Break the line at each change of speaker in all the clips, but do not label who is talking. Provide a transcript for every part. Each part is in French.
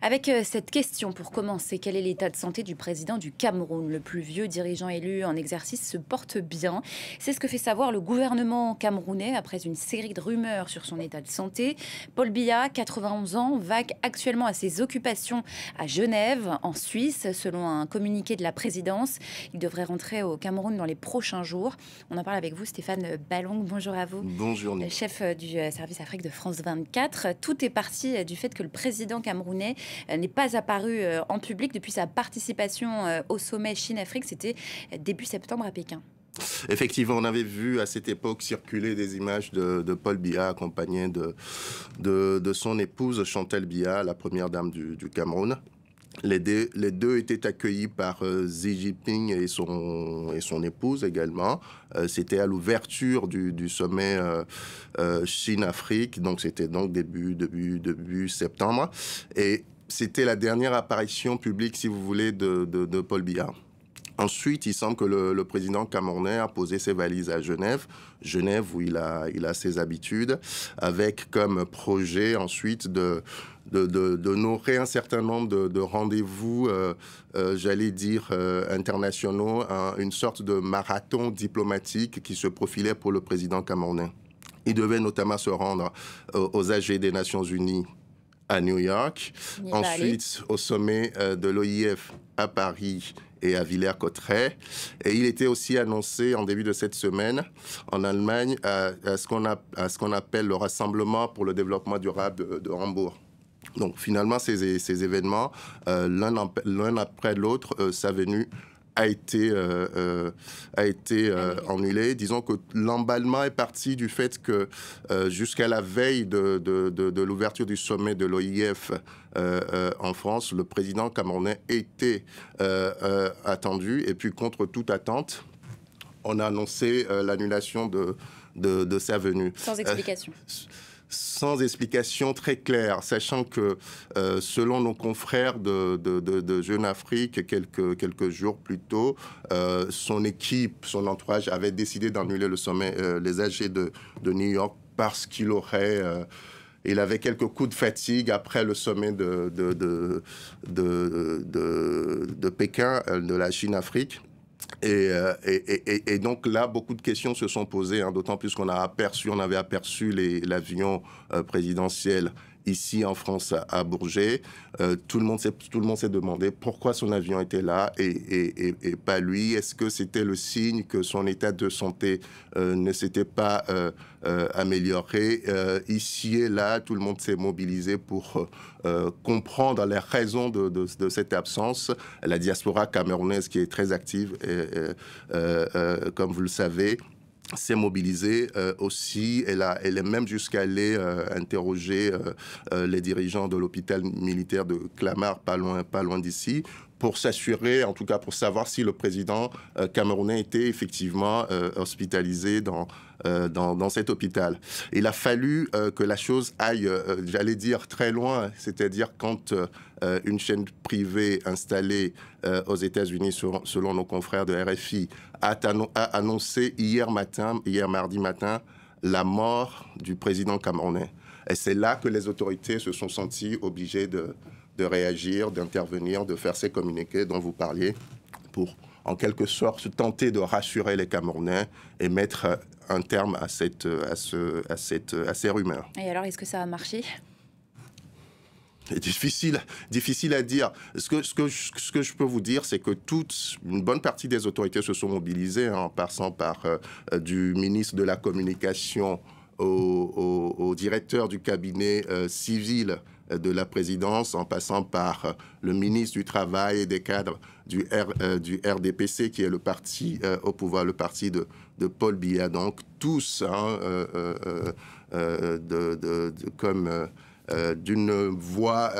Avec cette question pour commencer, quel est l'état de santé du président du Cameroun? Le plus vieux dirigeant élu en exercice se porte bien. C'est ce que fait savoir le gouvernement camerounais après une série de rumeurs sur son état de santé. Paul Biya, 91 ans, vague actuellement à ses occupations à Genève, en Suisse. Selon un communiqué de la présidence, il devrait rentrer au Cameroun dans les prochains jours. On en parle avec vous, Stéphane Ballong. Bonjour à vous.
Bonjour.
Chef du service Afrique de France 24. Tout est parti du fait que le président camerounais n'est pas apparu en public depuis sa participation au sommet Chine-Afrique. C'était début septembre à Pékin.
Effectivement, on avait vu à cette époque circuler des images de Paul Biya accompagné de son épouse Chantal Biya, la première dame du Cameroun. Les deux étaient accueillis par Xi Jinping et son épouse également. C'était à l'ouverture du sommet Chine-Afrique, donc c'était donc début septembre. Et c'était la dernière apparition publique, si vous voulez, de Paul Biya. Ensuite, il semble que le président camerounais a posé ses valises à Genève. Genève, où il a ses habitudes, avec comme projet ensuite d'honorer un certain nombre de rendez-vous, j'allais dire, internationaux, une sorte de marathon diplomatique qui se profilait pour le président camerounais. Il devait notamment se rendre aux AG des Nations Unies à New York, ensuite au sommet de l'OIF à Paris et à Villers-Cotterêts. Et il était aussi annoncé en début de cette semaine en Allemagne à ce qu'on appelle le Rassemblement pour le développement durable de Hambourg. Donc finalement, ces événements, l'un après l'autre, sa venue a été annulé. Disons que l'emballement est parti du fait que jusqu'à la veille de l'ouverture du sommet de l'OIF en France, le président camerounais était attendu. Et puis, contre toute attente, on a annoncé l'annulation de sa venue.
Sans explication.
Sans explication très claire, sachant que selon nos confrères de Jeune Afrique, quelques jours plus tôt, son équipe, son entourage avait décidé d'annuler le sommet, les AG de New York, parce qu'il avait quelques coups de fatigue après le sommet de Pékin, de la Chine-Afrique. Et donc là, beaucoup de questions se sont posées, d'autant plus qu'on avait aperçu l'avion présidentiel ici en France à Bourget. Tout le monde s'est demandé pourquoi son avion était là et pas lui. Est-ce que c'était le signe que son état de santé ne s'était pas amélioré? Ici et là, tout le monde s'est mobilisé pour comprendre les raisons de cette absence. La diaspora camerounaise, qui est très active, comme vous le savez, s'est mobilisée aussi. Elle est même jusqu'à aller interroger les dirigeants de l'hôpital militaire de Clamart, pas loin d'ici, pour s'assurer, en tout cas pour savoir si le président camerounais était effectivement hospitalisé dans cet hôpital. Il a fallu que la chose aille, j'allais dire, très loin, c'est-à-dire quand une chaîne privée installée aux États-Unis, selon nos confrères de RFI, a annoncé hier mardi matin, la mort du président camerounais. Et c'est là que les autorités se sont senties obligées de réagir, d'intervenir, de faire ces communiqués dont vous parliez, pour en quelque sorte tenter de rassurer les Camerounais et mettre un terme à ces rumeurs.
Et alors, est-ce que ça a marché ?
C'est difficile à dire. Ce que je peux vous dire, c'est que une bonne partie des autorités se sont mobilisées, en passant par du ministre de la Communication au directeur du cabinet civil de la présidence, en passant par le ministre du Travail et des cadres du RDPC, qui est le parti au pouvoir, le parti de Paul Biya. Donc tous, d'une voix,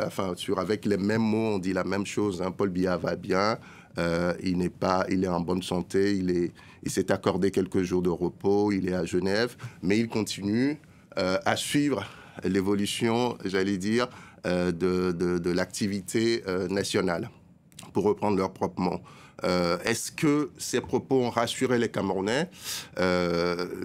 avec les mêmes mots, on dit la même chose. Paul Biya va bien, il est en bonne santé, il s'est accordé quelques jours de repos, il est à Genève, mais il continue à suivre l'évolution, j'allais dire, de l'activité nationale. pour reprendre leurs propres mots. Est-ce que ces propos ont rassuré les Camerounais?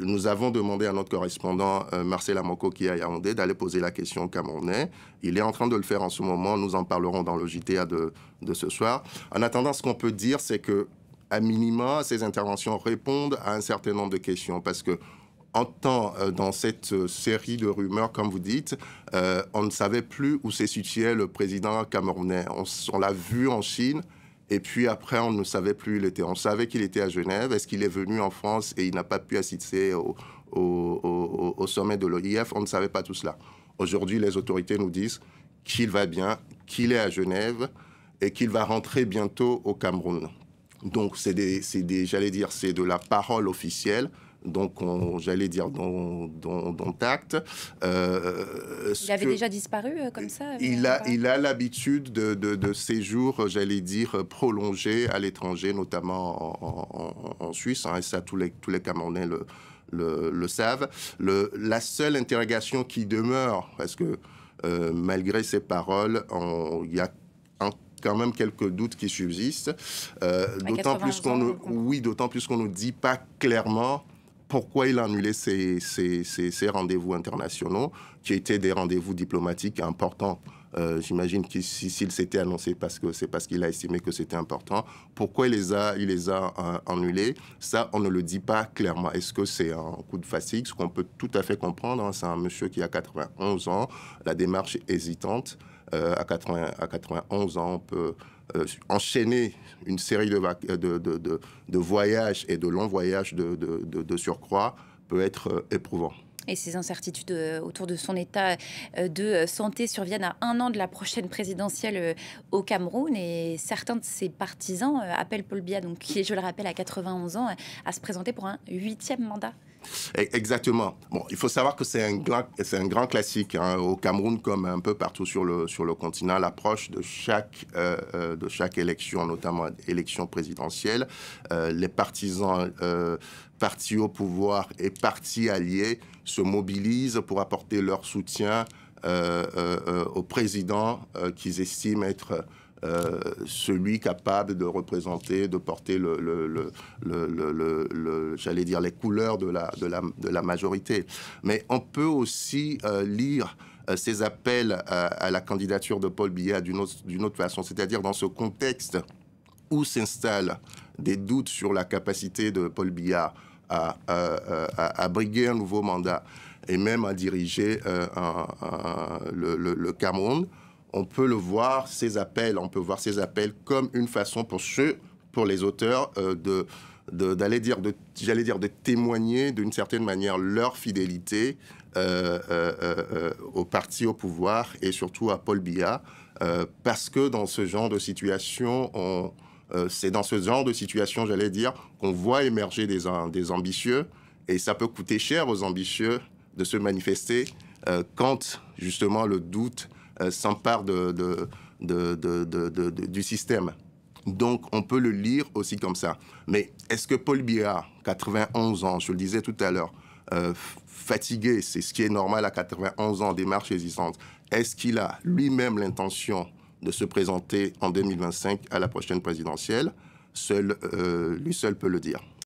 Nous avons demandé à notre correspondant Marcel Amoko qui est à Yaoundé d'aller poser la question aux Camerounais. Il est en train de le faire en ce moment. Nous en parlerons dans le JTA de ce soir. En attendant, ce qu'on peut dire, c'est que à minima, ces interventions répondent à un certain nombre de questions parce que dans cette série de rumeurs, comme vous dites, on ne savait plus où se situait le président camerounais. On l'a vu en Chine. Et puis après, on ne savait plus où il était. On savait qu'il était à Genève. Est-ce qu'il est venu en France et il n'a pas pu assister au sommet de l'OIF? On ne savait pas tout cela. Aujourd'hui, les autorités nous disent qu'il va bien, qu'il est à Genève et qu'il va rentrer bientôt au Cameroun. Donc, c'est de la parole officielle. Donc, j'allais dire, dont acte.
Il avait déjà disparu comme ça?
Il a l'habitude de séjours, j'allais dire, prolongés à l'étranger, notamment en Suisse. Et ça, tous les Camerounais le savent. La seule interrogation qui demeure, parce que malgré ces paroles, il y a quand même quelques doutes qui subsistent. D'autant plus qu'on ne dit pas clairement pourquoi il a annulé ces rendez-vous internationaux, qui étaient des rendez-vous diplomatiques importants. J'imagine que s'il s'était annoncé, c'est parce qu'il a estimé que c'était important. Pourquoi il les a annulés? Ça, on ne le dit pas clairement. Est-ce que c'est un coup de fatigue? Ce qu'on peut tout à fait comprendre, hein, c'est un monsieur qui a 91 ans, la démarche est hésitante. À 91 ans, on peut enchaîner une série de voyages et de longs voyages de surcroît peut être éprouvant.
Et ces incertitudes autour de son état de santé surviennent à 1 an de la prochaine présidentielle au Cameroun. Et certains de ses partisans appellent Paul Biya, donc, qui est, je le rappelle, à 91 ans, à se présenter pour un 8e mandat.
Exactement. Bon, il faut savoir que c'est un grand classique hein, au Cameroun, comme un peu partout sur le continent. L'approche de chaque élection, notamment élection présidentielle, les partisans partis au pouvoir et partis alliés se mobilisent pour apporter leur soutien au président qu'ils estiment être celui capable de représenter, de porter j'allais dire les couleurs de la majorité. Mais on peut aussi lire ces appels à la candidature de Paul Biya d'une autre façon, c'est-à-dire dans ce contexte où s'installent des doutes sur la capacité de Paul Biya à briguer un nouveau mandat et même à diriger le Cameroun. On peut voir ces appels comme une façon pour les auteurs de témoigner d'une certaine manière leur fidélité au parti au pouvoir et surtout à Paul Biya, parce que dans ce genre de situation, c'est dans ce genre de situation, j'allais dire, qu'on voit émerger des ambitieux, et ça peut coûter cher aux ambitieux de se manifester quand justement le doute s'empare du système. Donc, on peut le lire aussi comme ça. Mais est-ce que Paul Biya, 91 ans, je le disais tout à l'heure, fatigué, c'est ce qui est normal à 91 ans, démarche hésitante, est-ce qu'il a lui-même l'intention de se présenter en 2025 à la prochaine présidentielle? Lui seul peut le dire.